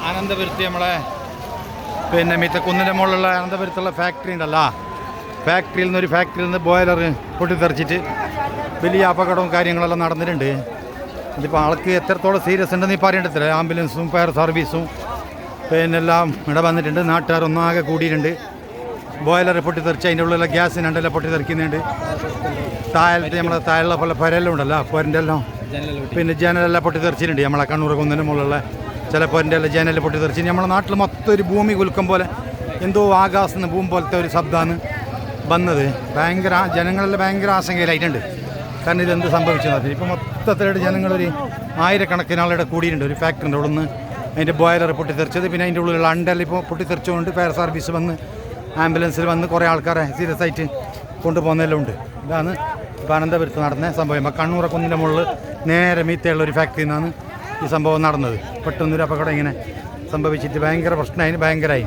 അനന്തപുരത്ത് നമ്മളെ പിന്നെ മിത്തക്കുന്നിൻ്റെ മുകളിലുള്ള അനന്തപുരത്തുള്ള ഫാക്ടറി ഉണ്ടല്ലോ, ഫാക്ടറിയിൽ നിന്ന് ബോയിലർ പൊട്ടിത്തെറിച്ചിട്ട് വലിയ അപകടവും കാര്യങ്ങളെല്ലാം നടന്നിട്ടുണ്ട്. ഇതിപ്പോൾ ആൾക്ക് എത്രത്തോളം സീരിയസ് ഉണ്ടെന്ന് ഇപ്പോൾ അറിയേണ്ടത്തില്ല. ആംബുലൻസും ഫയർ സർവീസും പിന്നെ എല്ലാം ഇവിടെ വന്നിട്ടുണ്ട്. നാട്ടുകാർ ഒന്നാകെ കൂടിയിട്ടുണ്ട്. ബോയിലർ പൊട്ടിത്തെറിച്ച് അതിൻ്റെ ഉള്ളിലുള്ള ഗ്യാസിനുണ്ടല്ലോ പൊട്ടിത്തെറിക്കുന്നുണ്ട്. താഴത്തെ നമ്മളെ താഴെയുള്ള പോലെ പുരയെല്ലാം ഉണ്ടല്ലോ, പുരൻ്റെ എല്ലാം പിന്നെ ജനലെല്ലാം പൊട്ടിത്തെറിച്ചിട്ടുണ്ട്. നമ്മളെ കണ്ണൂർ കുന്നിൻ്റെ മുകളിലുള്ള ചില പുരൻ്റെ എല്ലാം ജനൽ പൊട്ടിത്തെറിച്ച് നമ്മളെ നാട്ടിൽ മൊത്തം ഒരു ഭൂമി കുലുക്കം പോലെ എന്തോ ആകാശത്ത് ഭൂമി പോലത്തെ ഒരു ശബ്ദമാണ് വന്നത്. ഭയങ്കര ജനങ്ങളെല്ലാം ഭയങ്കര ആശങ്കയിലായിട്ടുണ്ട്. കാരണം ഇതെന്ത് സംഭവിച്ചത്. ഇപ്പോൾ മൊത്തത്തിലായിട്ട് ജനങ്ങളൊരു ആയിരക്കണക്കിന് ആളുടെ കൂടിയിട്ടുണ്ട്. ഒരു ഫാക്ടറിൻ്റെ ഉള്ളിൽ നിന്ന് അതിൻ്റെ ബോയിലർ പൊട്ടിത്തെറിച്ചത്, പിന്നെ അതിൻ്റെ ഉള്ളിലുള്ള അണ്ടെല്ലാം ഇപ്പോൾ പൊട്ടിത്തെറിച്ചുകൊണ്ട് ഫയർ സർവീസ് വന്ന് ആംബുലൻസിൽ വന്ന് കുറേ ആൾക്കാരെ സീരിയസ് ആയിട്ട് കൊണ്ടുപോകുന്നതെല്ലാം ഉണ്ട്. ഇതാണ് ഇപ്പോൾ അനന്തപുരത്ത് നടന്ന സംഭവം. കണ്ണൂർ കുന്നിൻ്റെ മുകളിൽ നേരെ മീത്തയുള്ള ഒരു ഫാക്ടറിയിൽ നിന്നാണ് ഈ സംഭവം നടന്നത്. പെട്ടെന്നൊരു അപകടം ഇങ്ങനെ സംഭവിച്ചിട്ട് ഭയങ്കര പ്രശ്നമായി, ഭയങ്കരമായി.